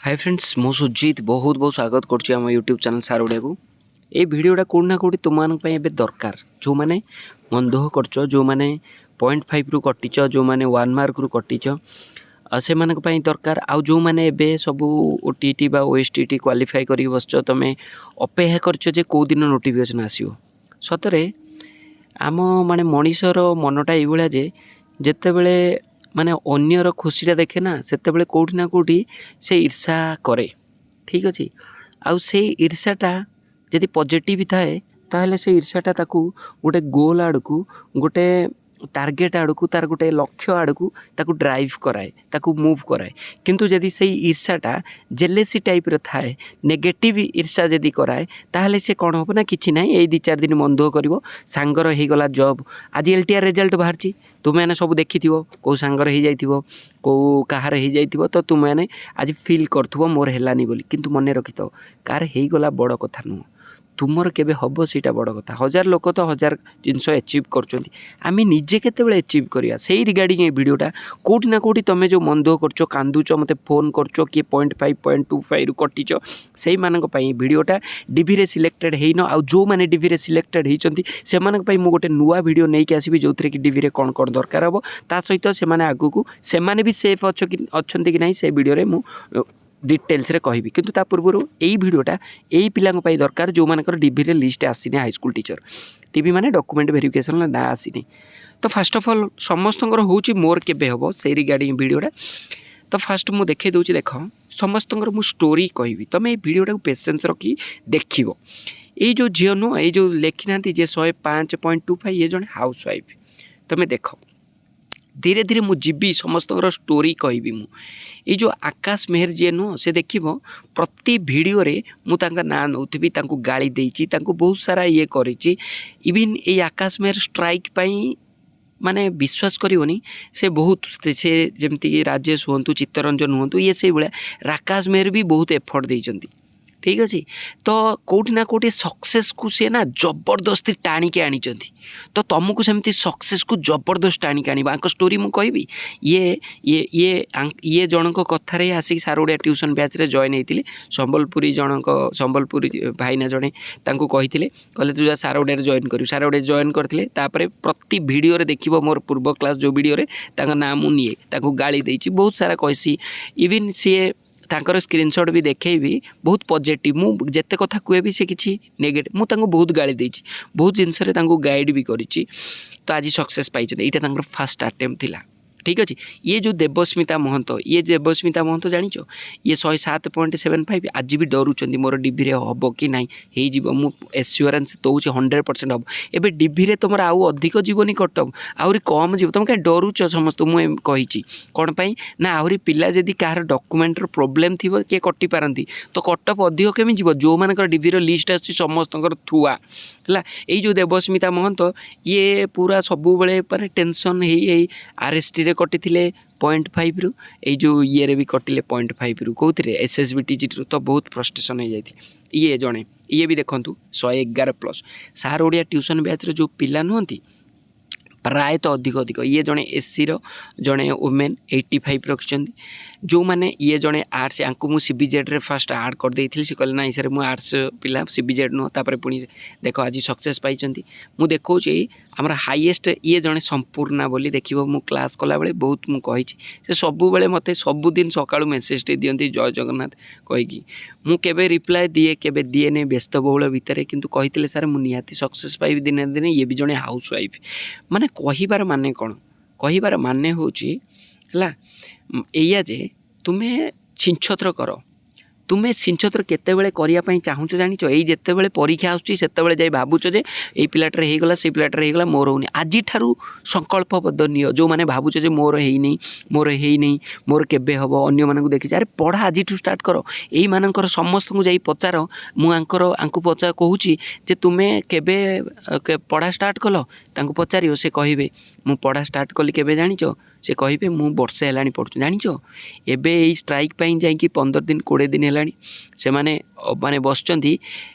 Hi friends मो सुजीत बहुत बहुत स्वागत करुच्ची आम यूट्यूब चैनल सार ओडिया को ये भिडटा कौट ना कौटी तुम दरकार जो मैंने मन दुख कर जो मैंने 0.5 रु कटिच जो मैंने 1 मार्क रु कटिच से दरकार आउ जो मैंने एबे सब ओटीटी बा ओएसटीटी क्वालिफाई कर बस तुम अपेक्षा कर कौ दिन नोटिफिकेशन आसो सतरे आम माने मनीषर मनटा ये जे जितेबले माने अन्यर खुशी देखे ना से कौटी ना कौटी से ईर्षा करे ठीक अच्छे आउ से ईर्षाटा जदि पॉजिटिव थाए ताहले से ईर्षाटा ताकू गोटे गोल आड़ को गोटे टार्गेट आड़ को तार गोटे लक्ष्य आड़ को ताकू ड्राइव कराए ताकू मूव कराए किंतु जदि से ईर्षाटा जेलेसी टाइप रो थाए नेगेटिव ईर्षा जदि कराए ताहले से कौन हो ना किछि नाही ए 2-4 दिन मन दुख करिवो सांगर हे गला जॉब आज एलटीआर रिजल्ट बाहरची तुम मैंने सब देखी कौ सांगर हो जाइथिबो कौ कहार हो जाइथिबो तो तुम मैंने आज फील करथुबो मोर हेलानी बोली किंतु मने रखिथो कार हे गला बड़ कथा नु तुमर केबे हबो सीटा बड़ कथा 1000 लोक तो 1000 जिनस अचीव करचोंती आमे निजे केतेबेले अचीव करिया सेही रिगार्डिंग ए वीडियोटा कोठी ना कोठी तमे जो मन दुख करचो कांदुचो मते फोन करचो कि 0.5 0.25 रु कटिचो सेही मानक पई वीडियोटा डीवी रे सिलेक्टेड हेइनो आ जो माने डीवी रे सिलेक्टेड हेइचोंती से मानक पई मु गोटे नुवा वीडियो नै के आसीबी जोथरे कि डीवी रे कोन कोन दरकार हबो ता सहित से माने आगु को से माने भी सेफ अछंती कि नै से वीडियो रे मु डिटेल्स रे कहबी किंतु ता पूर्व यही भिडटा यही पिलांग पई दरकार जो मानकर डीवी रे लिस्ट आसीने हाई स्कूल टीचर डीवी माने डॉक्यूमेंट वेरिफिकेशन ना आसीने तो फर्स्ट ऑफ ऑल समस्तंकर होची मोर केबे हबो से रिगार्डिंग वीडियोटा तो फास्ट मु देखे दूची देख समस्तंकर मु स्टोरी कहबी तमे ए वीडियोटा को पेशेंस रखी देखिबो ए जो झियो नो ए जो लेखि नांती जे 105.25 ये जने हाउस वाइफ तमे देखो धीरे धीरे मु जीवी समस्त स्टोरी कहबी मु ये जो आकाश मेहर जी नुह से देखिबो प्रति वीडियो रे मु तांका ना नौथिबी तांको गाली देइची तांको बहुत सारा ये करिची even a Akash Mehar strike पई माने विश्वास करिवनी से बहुत से जेमती राजेश हुंतु चित्तरंजन हुंतु ये से बळे राकाश मेहर भी बहुत एफर्ट देइचंती ठीक अच्छे तो कौटी ना कौटी सक्सेस को सी ना जबरदस्ती टाणिके आनी तो तुमको सेमती सक्सेस को जबरदस्त टाणिके आनी स्टोरी मु कहबी ये जनक कथार आसिक सार ओडिया ट्यूशन बैच रे जॉइन होती संबलपुरी जनक संबलपुरी भाईना जड़े कही कहले तू सार ओडिया जॉइन कर सार ओडिया जॉइन करते प्रति वीडियो रे देखिबो मोर पूर्व क्लास जो वीडियो रे तांका नाम मु निए तांको गाली देइची बहुत सारा कहसी इवन सी तांकर स्क्रीनशॉट भी देखैबी बहुत पॉजिटिव मु जेते कथा कुए भी से किछि नेगेटिव मु तांको बहुत गाली देइछि बहुत जिनस रे तांको गाइड भी करिछि तो आज सक्सेस पाइछे एटा तांकर फर्स्ट अटेम्प्ट थिला ठीक अच्छे ये जो देवस्मिता महंत ये देवस्मिता महंत जानिछ ये 107.75 आज भी डरुचंदी मोर डीवी रे हबो कि नाही हे जीव मु एश्योरेंस दउछि 100% हबो एबे डीवी रे तमरा आउ अधिक जीवनी कटब आउरी कम जीव तुम के डरुच समस्त मु कहिछि कोन पई ना आउरी पिला जदी कार डॉक्यूमेंट रो प्रॉब्लम थिबो के कटि पारंती तो कटअप अधिक केमि जीव जो मानकर डीवी रो लिस्ट आछि समस्तकर थुआ हला ए जो देवस्मिता महंत ये पूरा सबु बेले पर टेंशन हे आरएसटी कटि 0.5 रु ए जो ये रे भी कटिले 0.5 रु कौथिरे एसएसबी टीजीटी रु तो बहुत फ्रस्ट्रेशन हो जाती ये जड़े ये भी देखंतु 111+ सार ओडिया ट्यूशन बैच रे जो पिला नुहंती प्राय तो अधिक अधिक ये जड़े एससी रो जड़े वुमेन 85 रखिछंती जो माने ये जड़े आर्ट्स यांको मु सीबीजेड रे फर्स्ट ऐड कर देइथिली से कहले ना सर मु आर्ट्स पिला सीबीजेड नो तापर पुनी देखो आज सक्सेस पाइछंती मु देखौछि हमरा हाईएस्ट ये जड़े संपूर्णा बोली देखिबो मु क्लास कला बेले बहुत मु कहिछि से सबु बेले मते सबु दिन सकाळु मेसेज टे दियंती जय जगन्नाथ कहिकी मु केबे रिप्लाई दिए केबे दिए ने व्यस्त बहुल भितरे किंतु कहितले सर मु निहाती सक्सेस पाइबी दिने दिने ये भी जड़े हाउस वाइफ माने कहिबार माने कोन कहिबार माने होछि हला एया जे तुम्हें छिंछत्र कर तुम्हें छिंछत्र केतेबेले करिया पई चाहूछ जानिछ एई जेतेबेले परीक्षा आउछि सेतेबेले जाई भाबुछ जे एई पिलाटर हे गला से पिलाटर हे गला मोर होनी आजि ठारू संकल्पबद्ध नियो जो माने भाबुछ जे मोर हेई नै मोर केबे हबो अन्य मानकु देखि अरे पढ़ा आजि ठू स्टार्ट करो एई मानकर समस्त को जाई पचारो मु आंकु पचा कहूची जे तुमे केबे पढ़ा स्टार्ट कलो तांकु पचारियो से कहिबे मु पढ़ा स्टार्ट कली केबे जानिछ से कहिबे मु वर्षे हेलानी पढ़छु जानिछ एबे एई स्ट्राइक पई जाई कि 15 दिन 20 दिन हेलानी से माने बसचंती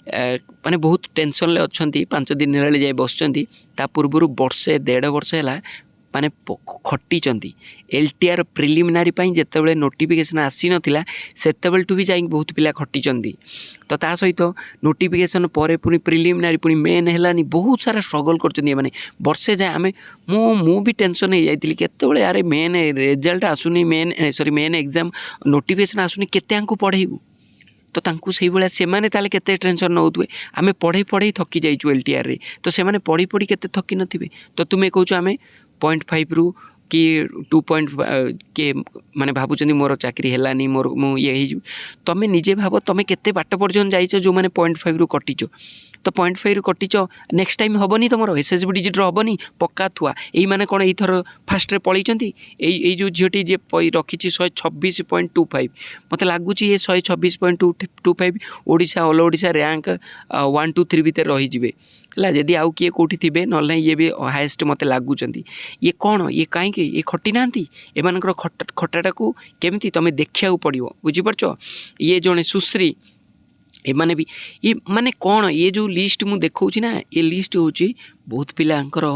माने बहुत टेंशन ले अछंती 5 दिन हेलानी जाई बसचंती ता पूर्वरु वर्षे 1.5 वर्ष हेला ମାନେ ଖଟିଛନ୍ତି LTR ପ୍ରିଲିମିନାରୀ ପାଇଁ ଯେତେବେଳେ ନୋଟିଫିକେସନ୍ ଆସିନଥିଲା ସେତେବେଳଠୁ ବି ଯାଇକି ବହୁତ ପିଲା ଖଟିଛନ୍ତି। ତ ତା ସହିତ ନୋଟିଫିକେସନ୍ ପରେ ପୁଣି ପ୍ରିଲିମିନାରୀ ପୁଣି ମେନ୍ ହେଲାନି, ବହୁତ ସାରା ଷ୍ଟ୍ରଗଲ୍ କରୁଛନ୍ତି ଏମାନେ ବର୍ଷେ ଯାଏ। ମୁଁ ବି ଟେନସନ୍ ହେଇଯାଇଥିଲି କେତେବେଳେ ଆରେ ମେନ୍ ରେଜଲ୍ଟ ଆସୁନି, ମେନ୍ ଏକ୍ଜାମ୍ ନୋଟିଫିକେସନ୍ ଆସୁନି, କେତେ ଆଙ୍କୁ ପଢ଼େଇବୁ। ତ ତାଙ୍କୁ ସେଇଭଳିଆ ସେମାନେ ତାହେଲେ କେତେ ଟେନସନ୍ ନେଉଥିବେ। ଆମେ ପଢ଼େଇ ଥକି ଯାଇଛୁ LTRରେ, ତ ସେମାନେ ପଢ଼ି କେତେ ଥକି ନଥିବେ। ତ ତୁମେ କହୁଛ ଆମେ 0.5ରୁ କି 2.5 କିଏ ମାନେ ଭାବୁଛନ୍ତି ମୋର ଚାକିରି ହେଲାନି, ମୁଁ ଇଏ ହେଇଯିବି। ତମେ ନିଜେ ଭାବ ତମେ କେତେ ବାଟ ପର୍ଯ୍ୟନ୍ତ ଯାଇଛ, ଯେଉଁମାନେ 0.5ରୁ କଟିଛ। ତ 0.5ରୁ କଟିଛ, ନେକ୍ସଟ ଟାଇମ୍ ହେବନି ତୁମର SSB ଡିଜିଟ୍ର ହେବନି, ପକ୍କା ଥୁଆ। ଏଇମାନେ କ'ଣ ଏଇଥର ଫାଷ୍ଟରେ ପଳେଇଛନ୍ତି। ଏଇ ଯେଉଁ ଝିଅଟି ଯିଏ ରଖିଛି 126.25, ମୋତେ ଲାଗୁଛି ଏ 126.25 ଓଡ଼ିଶା ଅଲ୍ ଓଡ଼ିଶା ର୍ୟାଙ୍କ 1, 2, 3 ଭିତରେ ରହିଯିବେ ହେଲା। ଯଦି ଆଉ କିଏ କେଉଁଠି ଥିବେ ନହେଲେ ଇଏ ବି ହାଏଷ୍ଟ ମୋତେ ଲାଗୁଛନ୍ତି। ଇଏ କ'ଣ, ଇଏ କାହିଁକି ଇଏ ଖଟି ନାହାନ୍ତି। ଏମାନଙ୍କର ଖଟାଟାକୁ କେମିତି ତୁମେ ଦେଖିବାକୁ ପଡ଼ିବ, ବୁଝିପାରୁଛ। ଇଏ ଜଣେ ସୁଶ୍ରୀ, ଏମାନେ ବି ଇଏ ମାନେ କ'ଣ, ଇଏ ଯେଉଁ ଲିଷ୍ଟ ମୁଁ ଦେଖାଉଛି ନା, ଏ ଲିଷ୍ଟ ହେଉଛି ବହୁତ ପିଲାଙ୍କର।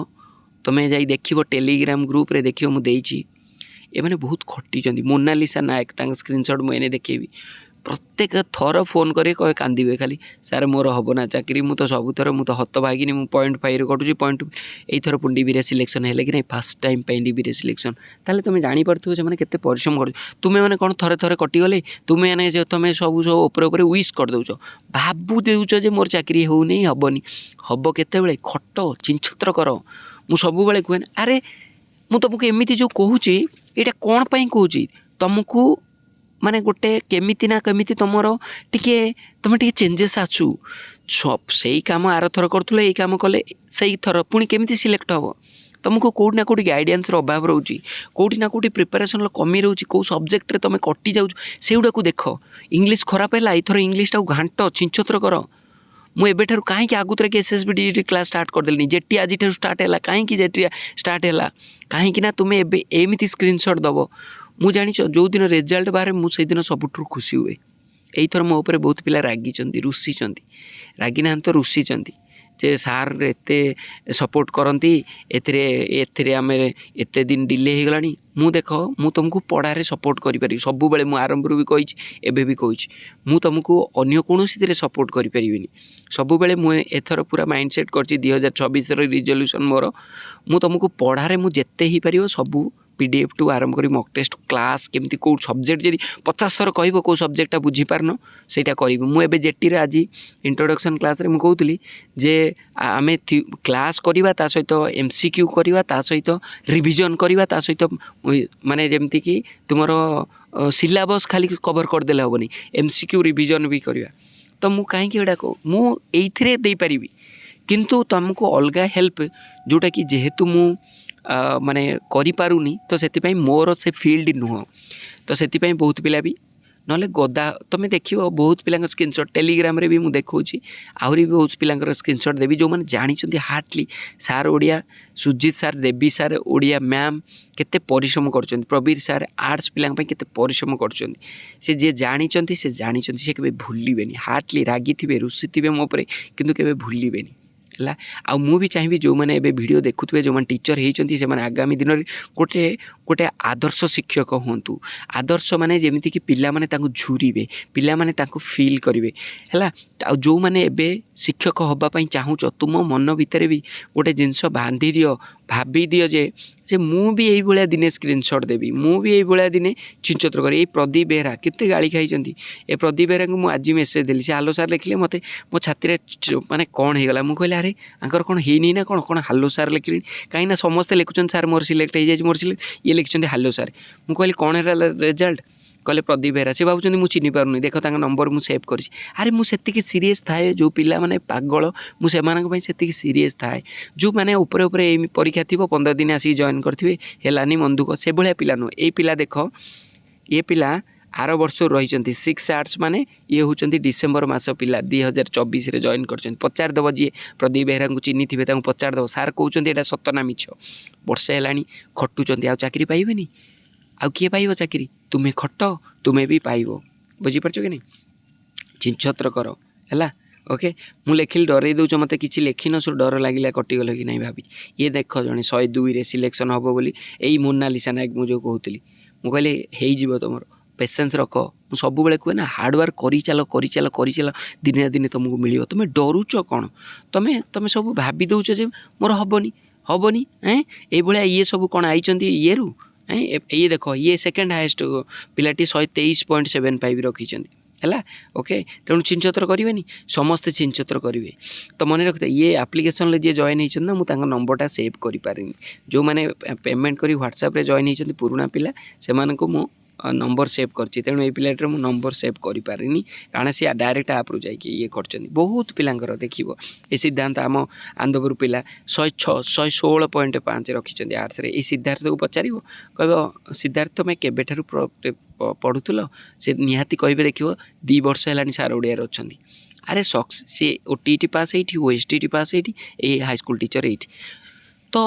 ତୁମେ ଯାଇ ଦେଖିବ ଟେଲିଗ୍ରାମ ଗ୍ରୁପ୍ରେ ଦେଖିବ, ମୁଁ ଦେଇଛି। ଏମାନେ ବହୁତ ଖଟିଛନ୍ତି। ମୋନାଲିସା ନାୟକ, ତାଙ୍କ ସ୍କ୍ରିନସଟ୍ ମୁଁ ଏନେ ଦେଖେଇବି। ପ୍ରତ୍ୟେକ ଥର ଫୋନ୍ କରି କହେ, କାନ୍ଦିବେ ଖାଲି, ସାର୍ ମୋର ହେବ ନା ଚାକିରି, ମୁଁ ତ ସବୁଥର ମୁଁ ତ ହତଭାଗିନି, ମୁଁ 0.5ରେ କଟୁଛି, ଏଇଥର ପୁଣି ଡିବିରେ ସିଲେକ୍ସନ୍ ହେଲେ କି ନାହିଁ, ଫାର୍ଷ୍ଟ ଟାଇମ୍ ପାଇଁ ଡିବିରେ ସିଲେକ୍ସନ୍। ତାହେଲେ ତୁମେ ଜାଣିପାରୁଥିବ ସେମାନେ କେତେ ପରିଶ୍ରମ କରୁଛ। ତୁମେ ମାନେ କ'ଣ ଥରେ କଟିଗଲେ ତୁମେ ମାନେ ତୁମେ ସବୁ ଉପରେ ୱିଶ୍ କରିଦେଉଛ, ଭାବୁ ଦେଉଛ ଯେ ମୋର ଚାକିରି ହେଉନି, ହେବନି। ହେବ କେତେବେଳେ, ଖଟ ଚିନ୍ଛତ୍ର କର। ମୁଁ ସବୁବେଳେ କୁହେ ନା, ଆରେ ମୁଁ ତୁମକୁ ଏମିତି ଯେଉଁ କହୁଛି ଏଇଟା କ'ଣ ପାଇଁ କହୁଛି, ତୁମକୁ ମାନେ ଗୋଟେ କେମିତି ନା କେମିତି ତୁମେ ଟିକେ ଚେଞ୍ଜେସ୍ ଆସୁ। ସେଇ କାମ ଆରଥର କରୁଥିଲ, ଏଇ କାମ କଲେ ସେଇ ଥର ପୁଣି କେମିତି ସିଲେକ୍ଟ ହେବ। ତୁମକୁ କେଉଁଠି ନା କେଉଁଠି ଗାଇଡ଼ାନ୍ସର ଅଭାବ ରହୁଛି, କେଉଁଠି ନା କେଉଁଠି ପ୍ରିପାରେସନ୍ର କମି ରହୁଛି, କେଉଁ ସବଜେକ୍ଟରେ ତୁମେ କଟି ଯାଉଛ, ସେଗୁଡ଼ାକୁ ଦେଖ। ଇଂଲିଶ ଖରାପ ହେଲା, ଏଇଥର ଇଂଲିଶଟାକୁ ଘାଣ୍ଟ ଚିନ୍ଛତ୍ର କର। ମୁଁ ଏବେଠାରୁ କାହିଁକି ଆଗତୁରାକି SSB ଡିଜିଟ୍ କ୍ଲାସ୍ ଷ୍ଟାର୍ଟ କରିଦେଲିନି। ଜେଟି ଆଜିଠାରୁ ଷ୍ଟାର୍ଟ ହେଲା, କାହିଁକି ଜେଟି ଷ୍ଟାର୍ଟ ହେଲା, କାହିଁକି ନା ତୁମେ ଏବେ ଏମିତି ସ୍କ୍ରିନସଟ୍ ଦେବ। ମୁଁ ଜାଣିଛ ଯେଉଁଦିନ ରେଜଲ୍ଟ ବାହାରେ ମୁଁ ସେଇଦିନ ସବୁଠାରୁ ଖୁସି ହୁଏ। ଏଇଥର ମୋ ଉପରେ ବହୁତ ପିଲା ରାଗିଛନ୍ତି, ରୁଷିଛନ୍ତି, ରାଗିନାହାନ୍ତି ତ ରୁଷିଛନ୍ତି ଯେ ସାର୍ ଏତେ ସପୋର୍ଟ କରନ୍ତି, ଏଥିରେ ଆମେ ଏତେ ଦିନ ଡିଲେ ହେଇଗଲାଣି। ମୁଁ ତୁମକୁ ପଢ଼ାରେ ସପୋର୍ଟ କରିପାରିବି ସବୁବେଳେ। ମୁଁ ଆରମ୍ଭରୁ ବି କହିଛି, ଏବେ ବି କହୁଛି, ମୁଁ ତୁମକୁ ଅନ୍ୟ କୌଣସିଥିରେ ସପୋର୍ଟ କରିପାରିବିନି। ସବୁବେଳେ ମୁଁ ଏଥର ପୁରା ମାଇଣ୍ଡ ସେଟ୍ କରିଛି 2024ର ରିଜଲ୍ୟୁସନ୍ ମୋର, ମୁଁ ତୁମକୁ ପଢ଼ାରେ ମୁଁ ଯେତେ ହେଇପାରିବ ସବୁ PDF ଠୁ ଆରମ୍ଭ କରି ମକ୍ ଟେଷ୍ଟ କ୍ଲାସ୍, କେମିତି କେଉଁ ସବଜେକ୍ଟ ଯଦି 50 ଥର କହିବ କେଉଁ ସବଜେକ୍ଟଟା ବୁଝିପାରୁନ ସେଇଟା କରିବି। ମୁଁ ଏବେ ଜେଟିରେ ଆଜି ଇଣ୍ଟ୍ରୋଡକ୍ସନ୍ କ୍ଲାସ୍ରେ ମୁଁ କହୁଥିଲି ଯେ ଆମେ କ୍ଲାସ୍ କରିବା, ତା ସହିତ MCQ କରିବା, ତା ସହିତ ରିଭିଜନ୍ କରିବା, ତା ସହିତ ମାନେ ଯେମିତିକି ତୁମର ସିଲାବସ୍ ଖାଲି କଭର୍ କରିଦେଲେ ହେବନି, MCQ ରିଭିଜନ୍ ବି କରିବା। ତ ମୁଁ କାହିଁକି ଏଇଟା ମୁଁ ଏଇଥିରେ ଦେଇପାରିବି, କିନ୍ତୁ ତୁମକୁ ଅଲଗା ହେଲ୍ପ ଯେଉଁଟାକି ଯେହେତୁ ମୁଁ ମାନେ କରିପାରୁନି, ତ ସେଥିପାଇଁ ମୋର ସେ ଫିଲ୍ଡ ନୁହଁ। ତ ସେଥିପାଇଁ ବହୁତ ପିଲା ବି ନହେଲେ ଗଦା, ତୁମେ ଦେଖିବ ବହୁତ ପିଲାଙ୍କ ସ୍କ୍ରିନସଟ୍ ଟେଲିଗ୍ରାମରେ ବି ମୁଁ ଦେଖାଉଛି। ଆହୁରି ବି ବହୁତ ପିଲାଙ୍କର ସ୍କ୍ରିନସଟ୍ ଦେବି ଯେଉଁମାନେ ଜାଣିଛନ୍ତି heartly. Sir Odia, Sujit sir, Debi sir Odia ma'am କେତେ ପରିଶ୍ରମ କରୁଛନ୍ତି, ପ୍ରବୀର ସାର୍ ଆର୍ଟ୍ସ ପିଲାଙ୍କ ପାଇଁ କେତେ ପରିଶ୍ରମ କରୁଛନ୍ତି। ସେ ଯିଏ ଜାଣିଛନ୍ତି ସେ କେବେ ଭୁଲିବେନି। ହାର୍ଟଲି ରାଗିଥିବେ, ରୁଷିଥିବେ ମୋ ଉପରେ, କିନ୍ତୁ କେବେ ଭୁଲିବେନି ହେଲା। ଆଉ ମୁଁ ବି ଚାହିଁବି ଯେଉଁମାନେ ଏବେ ଭିଡ଼ିଓ ଦେଖୁଥିବେ, ଯେଉଁମାନେ ଟିଚର୍ ହେଇଛନ୍ତି, ସେମାନେ ଆଗାମୀ ଦିନରେ ଗୋଟେ ଆଦର୍ଶ ଶିକ୍ଷକ ହୁଅନ୍ତୁ। ଆଦର୍ଶ ମାନେ ଯେମିତିକି ପିଲାମାନେ ତାଙ୍କୁ ଝୁରିବେ, ପିଲାମାନେ ତାଙ୍କୁ ଫିଲ୍ କରିବେ ହେଲା। ଆଉ ଯେଉଁମାନେ ଏବେ ଶିକ୍ଷକ ହେବା ପାଇଁ ଚାହୁଁଛ, ତୁମ ମନ ଭିତରେ ବି ଗୋଟେ ଜିନିଷ ବାନ୍ଧି ଦିଅ, ଭାବି ଦିଅ ଯେ ମୁଁ ବି ଏଇଭଳିଆ ଦିନେ ସ୍କ୍ରିନସଟ୍ ଦେବି, ମୁଁ ବି ଏଇଭଳିଆ ଦିନେ ଚିନ୍ଚତ୍ର କରି। ଏଇ ପ୍ରଦୀପ ବେହେରା କେତେ ଗାଳି ଖାଇଛନ୍ତି। ଏ ପ୍ରଦୀପ ବେହେରାଙ୍କୁ ମୁଁ ଆଜି ମେସେଜ୍ ଦେଲି, ସେ ହାଲୋ ସାର୍ ଲେଖିଲେ, ମୋତେ ମୋ ଛାତିରେ ମାନେ କ'ଣ ହେଇଗଲା। ମୁଁ କହିଲି ଆରେ ଆଙ୍କର କ'ଣ ହେଇନି ନା କ'ଣ ହାଲୋ ସାର୍ ଲେଖିଲେଣି। କାହିଁକିନା ସମସ୍ତେ ଲେଖୁଛନ୍ତି ସାର୍ ମୋର ସିଲେକ୍ଟ ହେଇଯାଇଛି, ଇଏ ଲେଖିଛନ୍ତି ହାଲୋ ସାର୍। ମୁଁ କହିଲି କ'ଣ ହେଲା ରେଜଲ୍ଟ, କହିଲେ ପ୍ରଦୀପ ବେହେରା। ସେ ଭାବୁଛନ୍ତି ମୁଁ ଚିହ୍ନି ପାରୁନି, ଦେଖ ତାଙ୍କ ନମ୍ବର ମୁଁ ସେଭ୍ କରିଛି। ଆରେ ମୁଁ ସେତିକି ସିରିୟସ୍ ଥାଏ, ଯେଉଁ ପିଲାମାନେ ପାଗଳ ମୁଁ ସେମାନଙ୍କ ପାଇଁ ସେତିକି ସିରିୟସ୍ ଥାଏ। ଯେଉଁମାନେ ଉପରେ ଏଇ ପରୀକ୍ଷା ଥିବ 15 ଦିନ ଆସିକି ଜଏନ୍ କରିଥିବେ, ହେଲାନି ମନ ଦୁଃଖ, ସେଭଳିଆ ପିଲା ନୁହଁ। ଏଇ ପିଲା ଦେଖ, ଏ ପିଲା ଆର ବର୍ଷରୁ ରହିଛନ୍ତି 6 ଆର୍ଟ୍ସ, ମାନେ ଇଏ ହେଉଛନ୍ତି ଡିସେମ୍ବର ମାସ ପିଲା, 2024ରେ ଜଏନ୍ କରିଛନ୍ତି। ପଚାରିଦେବ, ଯିଏ ପ୍ରଦୀପ ବେହେରାଙ୍କୁ ଚିହ୍ନିଥିବେ ତାଙ୍କୁ ପଚାରିଦେବ, ସାର୍ କହୁଛନ୍ତି ଏଇଟା ସତ ନା ମିଛ। ବର୍ଷେ ହେଲାଣି ଖଟୁଛନ୍ତି, ଆଉ ଚାକିରି ପାଇବେନି। ଆଉ କିଏ ପାଇବ ଚାକିରି? ତୁମେ ଖଟ, ତୁମେ ବି ପାଇବ। ବୁଝିପାରୁଛ କି ନାହିଁ? ଚିନ୍ଛତ୍ର କର ହେଲା। ओके मु लिखिली डरई दौच मत कि लिखिन सो डर लगे कटिगल कि नहीं भाभी ये देख जड़े 102 सिलेक्शन हम बोली यही मोनालिसा नायक मुझे कहूली मुझे हो तुम पेसेंस रख मु सब कहे ना हार्डवर्क कर चल दिने दिने तुमको मिल तुम डरुच कौन तुम तुम सब भाभी दौच मोर हबनी हबनी ये ये सब कौन आई ये रु ये देख ये सेकेंड हाएस्ट पिलाटी 123.75 रखी है ओके तेणु चिंचत्र करेनि समस्ते चिंचत्र करेंगे तो मन रखता ये आप्लिकेसन जी जॉइन होती ना मुझे नंबरटा सेव करें जो मैंने पेमेंट कर व्हाट्सएप रे जॉइन होती पुराना पिला से मु नंबर सेव करछि तेणु ये पिलाटर मु नंबर सेव करें कारण सी डायरेक्ट आप्रु जाकि ये कर बहुत पिलांकर देखिबो ये सिद्धांत आम आंदपुर पिला 116.5 रखी आर्ट्स रे ये सिद्धार्थ को पचार कह सिद्धार्थ तुम केबेठारु पढ़ुल से निहाती कहे देखिए 2 वर्ष है सार ओडिया अच्छा अरे सक्स सी OTT पास ये OSTT पास ये हाईस्कल टीचर ये तो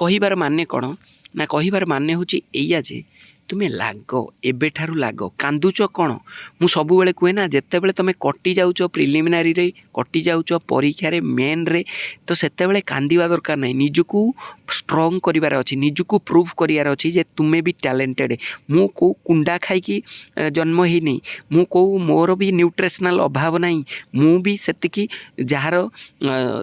कहिबार माने कौन ना कहिबार माने हूँ या जे तुम्हें लाग एबेठारु लाग कांदुच कौन मु सब बेले कहे ना जिते बड़े तुम कटि जाऊच प्रिलिमिनारी रे कटि जाऊच परीक्षा रे मेन रे तो सेते बड़े कांदिवा दरकार नहीं निजको स्ट्रॉन्ग करिवार अछि निजको प्रूफ करिवार अछि जे तुमे भी टैलेंटेड मु को कुंडा खाई जन्म ही नहीं मु को मोर भी न्यूट्रिशनल अभाव नहीं मु भी सेतिकी जार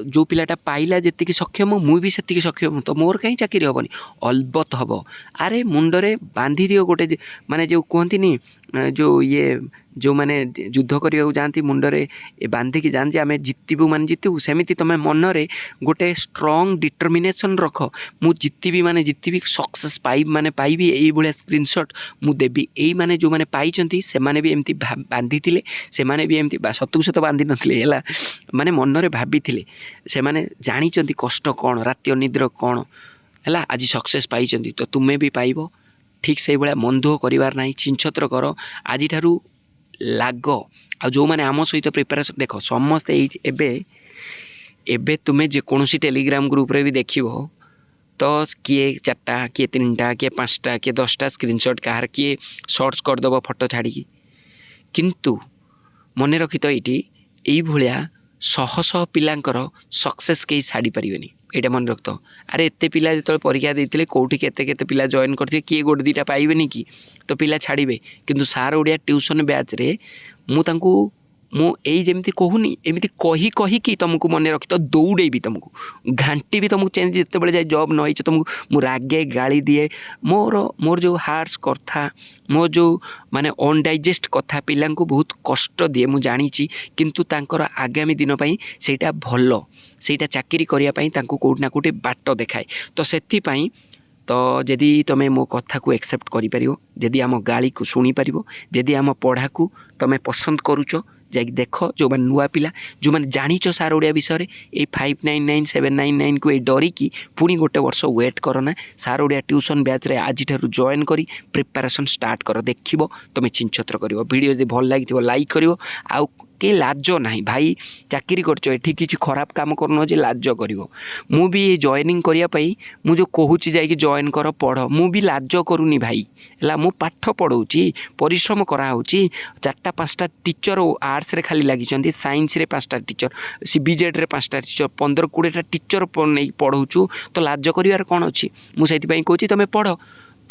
जो पिलाटा पाइला जेतिकी सक्षम मु भी सेतिकी सक्षम तो मोर कहीं चाकरी हेबनी अलबत हम अरे मुंडरे बांधी दियो गोटे माने जो कहती जो ये जो मैंने युद्ध करने जाती मुंडरे बांधिकी जाने आम जितबू मान जितबू सेमती तुम मनरे गोटे स्ट्रॉन्ग डिटर्मिनेशन रख मु जितबी माने जितबी सक्सेस पाइब माने पाइबी यही भाया स्क्रीनशॉट मु देवी यही माने जो मैंने पाई से माने भी एमती बांधी से माने भी एमती सतु सत बांधी नथिले हैला माने मनरे भाभी से माने जानी कष्ट कौन राति अनिद्र कौन है आज सक्सेस पाई तो तुम्हें भी पाइब ठीक से भाया मन दुख करार ना चिंछत्र कर आज लाग आ जो मैंने आम सहित प्रिपेरेसन देख समस्ते एबे तुम्हें जेकोसी टेलीग्राम ग्रुप रे भी देखिबो तो किए 4टा किए 3टा किए 5टा किए 10टा स्क्रीनशॉट कहार किए सर्च करदेव फोटो छाड़ी किंतु मन रखी तो ये भाया शह शह पिलांकर सक्सेस कहीं छाड़ी पारिबेनी एटा मन रखत अरे एते पिला जो परीक्षा देते कौटी केते पिला जॉइन करते किए गोटे 2टा पाइबेनी कि तो पिला छाड़े किंतु सार ओडिया ट्यूशन बैच रे मु यही जमी कहूनी एमती कही कहीकि तुमको मन रखी तो दौड़ेबी तुमको घाटी भी तुमको चेंज जिते बड़े जाए जॉब न तुमको मु रागे गाली दिए मोर जो हार्ट्स कथा मो जो माने अनडाइजेस्ट कथा पिला बहुत कष्ट दिए मु जानी किंतु तांकर आगामी दिन पाई सेटा भल सेटा चाकरी करने कौटना कौटे बाट देखाए तो से तो जदि तुम मो कथा को एक्सेप्ट करिपारिबो जदि आम गाली को शुणी पारिबो जदि आम पढ़ा को तुम पसंद करूच जा देख जो मैंने नुआ पिला जो मैंने जानीच सार ओडिया विषय ये 599 799 को ये डरिकी पुणी गोटे वर्ष वेट करना सार ओडिया ट्यूशन बैच रे आज जॉइन करी प्रिपरेशन स्टार्ट कर देखिबो तुम चिंछत्र कर वीडियो जब भल लगी लाइक करिवो आउ के लाज ना भाई चाकरी करछ एठी किछि खराब काम करनो जे लाज करिवो मु भी जॉइनिंग करिया पई मु जो कहूची जाई जॉइन कर पढ़ मु भी लाज करूनी भाई हला मु पाठ पढ़ौची परिश्रम करा होची 4टा 5टा टीचर आर्ट्स रे खाली लागी साइंस रे 5टा टीचर CBZ रे 5टा टीचर 15-20टा टीचर नहीं पढ़ौचु तो लाज करिवार कोन अछि मु सेति पई कहूची तमे पढ़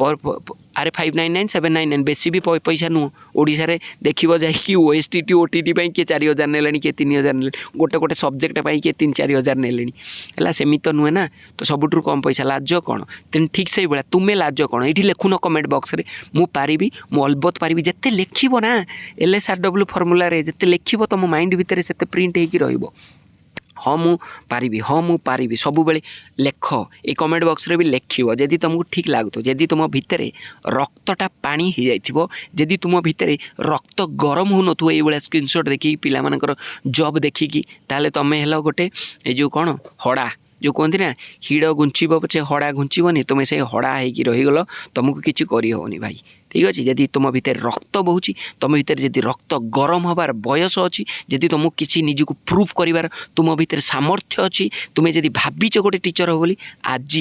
अरे 599 799 बेसी भी पैसा नुह ओडिशा रे देखिबो जाई कि OSTT OTT पई के 4000 नेलेनी के 3000 नेले गोटे गोटे सब्जेक्ट पई के 3-4 हजार नेलेनी हला सेमी तो नुहे ना तो सबुठुर कम पैसा लाज कोन तेन ठीक से बेला तुमे लाज कोन एठी लेखुन कमेंट बॉक्स रे मु पारिबी मु अलबत पारिबी जत्ते लेखिबो ना LSRW फार्मूला रे जत्ते लेखिबो तम माइंड भितर सेते प्रिंट हेकी रहिबो हाँ मु पारिबी सब बेले लेख ये कमेंट बॉक्स रे भी लेखिबो जदि तुमको ठीक लागतो जदि तुम भितर रक्तटा पानी हो जाइथिबो जदि तुम भितर रक्त गरम हो नथो ये बेले स्क्रीनशॉट देखि पिला मानकर जॉब देखिकी ताले तमे हेलो गोटे ए जो कोन हड़ा जो कहती ना हिड़ घुंचब पचे हड़ा घुंचबनी तुम से हड़ा होगी रहीगल तुमको किसी करहबनी भाई ठीक अच्छे जदि तुम भितर रक्त बहुची तुम भितर जदि रक्त गरम हबार बयस अच्छी जदि तुमको किसी निजको प्रूफ कर तुम भितर सामर्थ्य अच्छी तुम्हें जदि भाविच गोटे टीचर हो बोली आज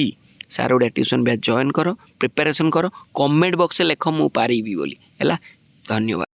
सार ओडिया ट्यूशन बैच जॉइन कर प्रिपरेशन कर कमेंट बॉक्स लेख मु पारिबी बोली है। धन्यवाद।